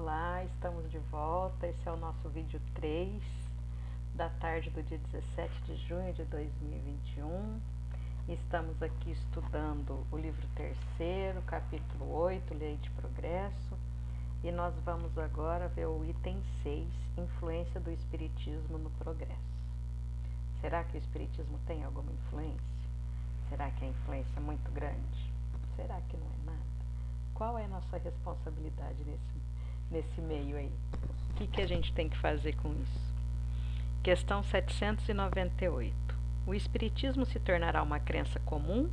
Olá, estamos de volta. Esse é o nosso vídeo 3 da tarde do dia 17 de junho de 2021. Estamos aqui estudando o livro 3º, capítulo 8, Lei de Progresso, e nós vamos agora ver o item 6, Influência do Espiritismo no Progresso. Será que o Espiritismo tem alguma influência? Será que a influência é muito grande? Será que não é nada? Qual é a nossa responsabilidade nesse meio aí? O que a gente tem que fazer com isso? Questão 798. O Espiritismo se tornará uma crença comum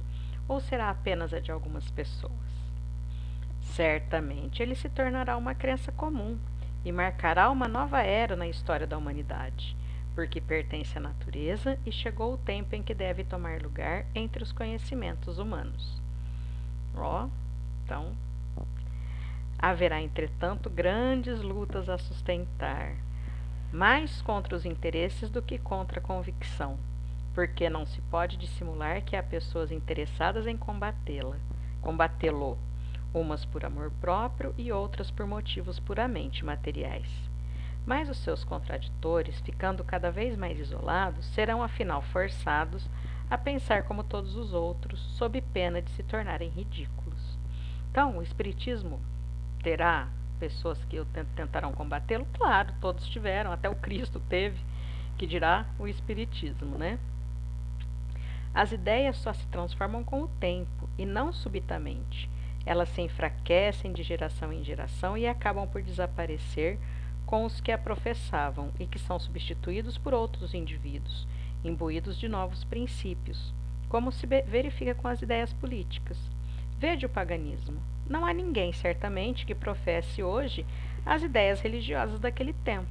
ou será apenas a de algumas pessoas? Certamente ele se tornará uma crença comum e marcará uma nova era na história da humanidade, porque pertence à natureza e chegou o tempo em que deve tomar lugar entre os conhecimentos humanos. Então, haverá, entretanto, grandes lutas a sustentar, mais contra os interesses do que contra a convicção, porque não se pode dissimular que há pessoas interessadas em combatê-lo, umas por amor próprio e outras por motivos puramente materiais. Mas os seus contraditores, ficando cada vez mais isolados, serão afinal forçados a pensar como todos os outros, sob pena de se tornarem ridículos. Então, o Espiritismo terá pessoas que tentarão combatê-lo? Claro, todos tiveram, até o Cristo teve, que dirá o Espiritismo, né? As ideias só se transformam com o tempo e não subitamente. Elas se enfraquecem de geração em geração e acabam por desaparecer com os que a professavam e que são substituídos por outros indivíduos, imbuídos de novos princípios, como se verifica com as ideias políticas. Vede o paganismo. Não há ninguém, certamente, que professe hoje as ideias religiosas daquele tempo.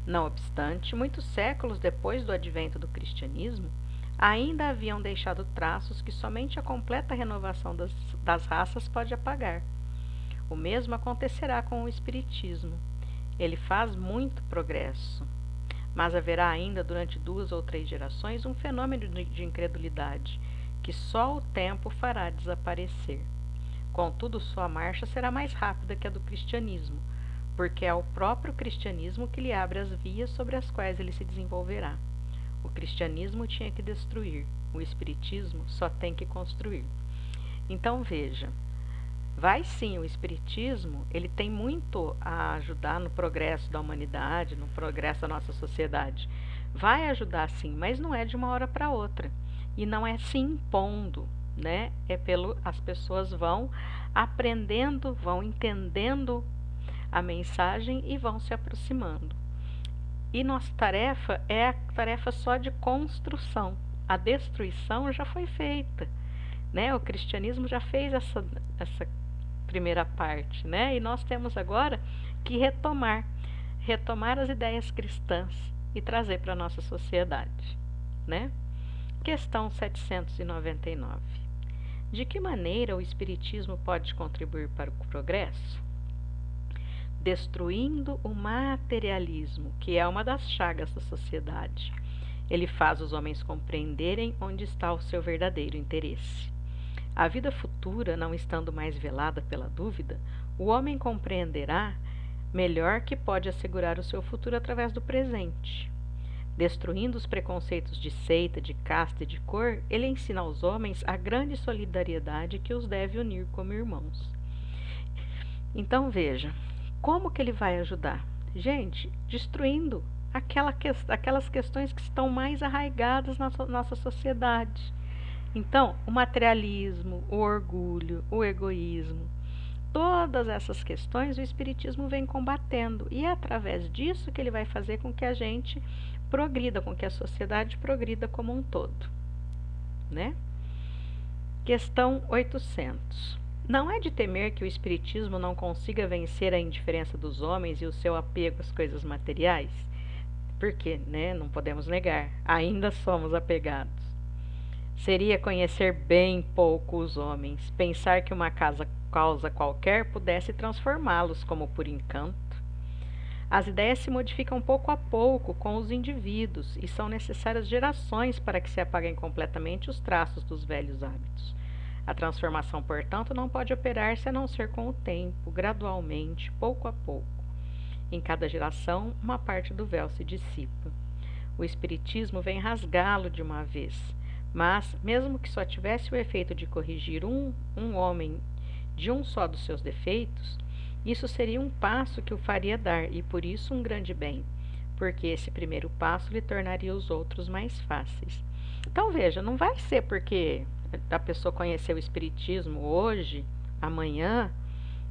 Não obstante, muitos séculos depois do advento do cristianismo, ainda haviam deixado traços que somente a completa renovação das raças pode apagar. O mesmo acontecerá com o Espiritismo. Ele faz muito progresso, mas haverá ainda durante 2 ou 3 gerações um fenômeno de incredulidade que só o tempo fará desaparecer. Contudo, sua marcha será mais rápida que a do cristianismo, porque é o próprio cristianismo que lhe abre as vias sobre as quais ele se desenvolverá. O cristianismo tinha que destruir, o espiritismo só tem que construir. Então veja, vai sim, o espiritismo, ele tem muito a ajudar no progresso da humanidade, no progresso da nossa sociedade. Vai ajudar sim, mas não é de uma hora para outra. E não é se impondo, né? As pessoas vão aprendendo, vão entendendo a mensagem e vão se aproximando. E nossa tarefa é a tarefa só de construção. A destruição já foi feita, né? O cristianismo já fez essa primeira parte, né? E nós temos agora que retomar as ideias cristãs e trazer para a nossa sociedade, né? Questão 799. De que maneira o Espiritismo pode contribuir para o progresso? Destruindo o materialismo, que é uma das chagas da sociedade. Ele faz os homens compreenderem onde está o seu verdadeiro interesse. A vida futura, não estando mais velada pela dúvida, o homem compreenderá melhor que pode assegurar o seu futuro através do presente. Destruindo os preconceitos de seita, de casta e de cor, ele ensina aos homens a grande solidariedade que os deve unir como irmãos. Então veja, como que ele vai ajudar? Gente, destruindo aquelas questões que estão mais arraigadas na nossa sociedade. Então, o materialismo, o orgulho, o egoísmo, todas essas questões o Espiritismo vem combatendo. E é através disso que ele vai fazer com que a gente progrida, com que a sociedade progrida como um todo, né? Questão 800. Não é de temer que o Espiritismo não consiga vencer a indiferença dos homens e o seu apego às coisas materiais? Porque, né, não podemos negar, ainda somos apegados. Seria conhecer bem pouco os homens, pensar que uma causa qualquer pudesse transformá-los como por encanto. As ideias se modificam pouco a pouco com os indivíduos e são necessárias gerações para que se apaguem completamente os traços dos velhos hábitos. A transformação, portanto, não pode operar-se a não ser com o tempo, gradualmente, pouco a pouco. Em cada geração, uma parte do véu se dissipa. O Espiritismo vem rasgá-lo de uma vez, mas, mesmo que só tivesse o efeito de corrigir um homem de um só dos seus defeitos, isso seria um passo que o faria dar, e por isso um grande bem, porque esse primeiro passo lhe tornaria os outros mais fáceis. Então veja, não vai ser porque a pessoa conhecer o Espiritismo hoje, amanhã,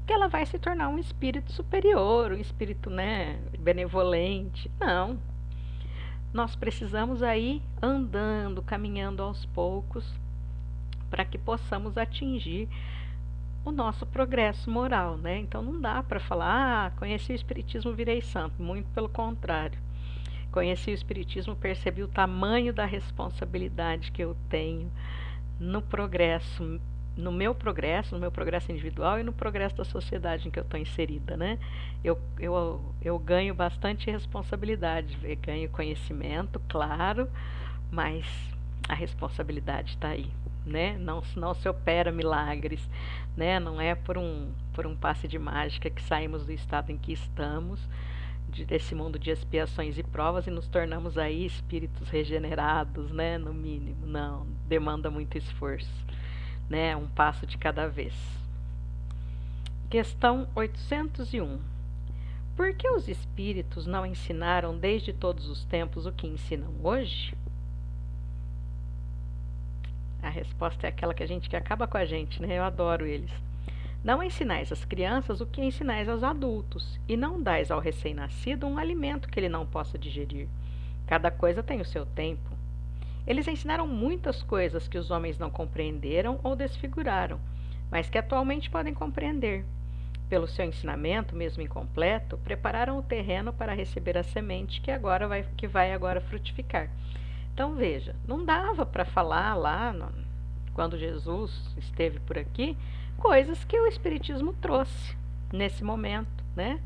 que ela vai se tornar um espírito superior, um espírito, benevolente. Não. Nós precisamos aí andando, caminhando aos poucos, para que possamos atingir o nosso progresso moral, né? Então não dá para falar, conheci o Espiritismo, virei santo. Muito pelo contrário. Conheci o Espiritismo, percebi o tamanho da responsabilidade que eu tenho no progresso, no meu progresso individual e no progresso da sociedade em que eu estou inserida, né? Eu ganho bastante responsabilidade, ganho conhecimento, claro, mas a responsabilidade está aí, né? Não se opera milagres, né? Não é por um passe de mágica que saímos do estado em que estamos, desse mundo de expiações e provas e nos tornamos aí espíritos regenerados, né? No mínimo, não, demanda muito esforço, né? Um passo de cada vez. Questão 801. Por que os espíritos não ensinaram desde todos os tempos o que ensinam hoje? A resposta é aquela que acaba com a gente, né? Eu adoro eles. Não ensinais às crianças o que ensinais aos adultos, e não dais ao recém-nascido um alimento que ele não possa digerir. Cada coisa tem o seu tempo. Eles ensinaram muitas coisas que os homens não compreenderam ou desfiguraram, mas que atualmente podem compreender. Pelo seu ensinamento, mesmo incompleto, prepararam o terreno para receber a semente que vai agora frutificar. Então veja, não dava para falar lá, quando Jesus esteve por aqui, coisas que o Espiritismo trouxe nesse momento, né?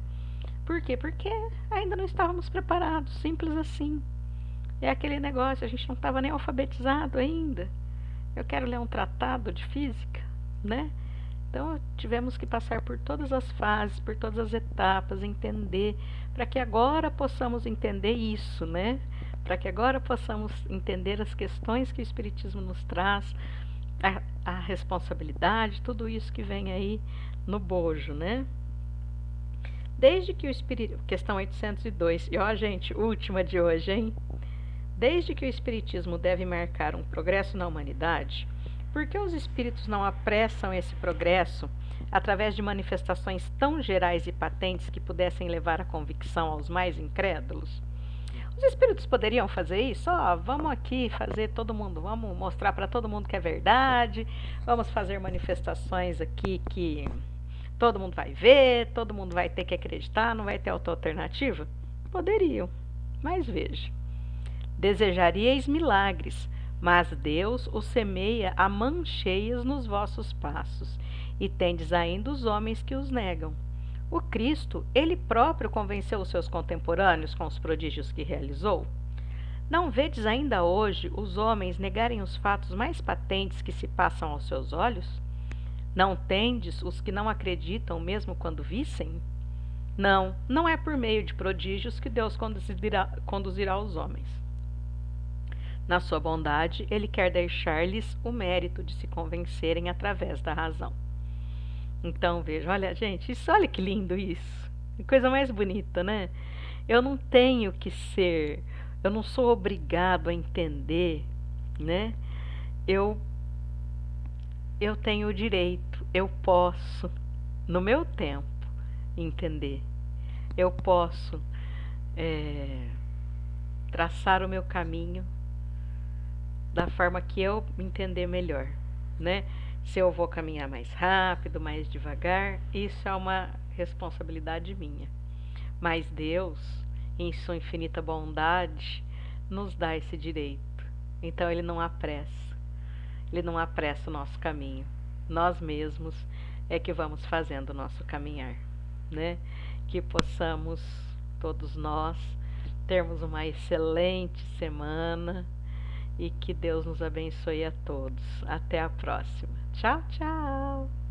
Por quê? Porque ainda não estávamos preparados, simples assim. É aquele negócio, a gente não estava nem alfabetizado ainda. Eu quero ler um tratado de física, né? Então tivemos que passar por todas as fases, por todas as etapas, entender, para que agora possamos entender isso, né? Para que agora possamos entender as questões que o Espiritismo nos traz, a responsabilidade, tudo isso que vem aí no bojo, né? Desde que o Espiritismo... Questão 802. E ó, gente, última de hoje, hein? Desde que o Espiritismo deve marcar um progresso na humanidade, por que os espíritos não apressam esse progresso através de manifestações tão gerais e patentes que pudessem levar à convicção aos mais incrédulos? Os espíritos poderiam fazer isso? Vamos aqui fazer todo mundo, vamos mostrar para todo mundo que é verdade, vamos fazer manifestações aqui que todo mundo vai ver, todo mundo vai ter que acreditar, não vai ter outra alternativa? Poderiam, mas veja, desejaríeis milagres, mas Deus os semeia a mãos cheias nos vossos passos, e tendes ainda os homens que os negam. O Cristo, ele próprio convenceu os seus contemporâneos com os prodígios que realizou? Não vedes ainda hoje os homens negarem os fatos mais patentes que se passam aos seus olhos? Não tendes os que não acreditam mesmo quando vissem? Não é por meio de prodígios que Deus conduzirá os homens. Na sua bondade, ele quer deixar-lhes o mérito de se convencerem através da razão. Então, veja, olha, gente, olha que lindo isso. Que coisa mais bonita, né? Eu não sou obrigado a entender, né? Eu tenho o direito, eu posso, no meu tempo, entender. Eu posso traçar o meu caminho da forma que eu entender melhor, né? Se eu vou caminhar mais rápido, mais devagar, isso é uma responsabilidade minha. Mas Deus, em sua infinita bondade, nos dá esse direito. Então Ele não apressa. Ele não apressa o nosso caminho. Nós mesmos é que vamos fazendo o nosso caminhar, né? Que possamos, todos nós, termos uma excelente semana e que Deus nos abençoe a todos. Até a próxima. Tchau, tchau!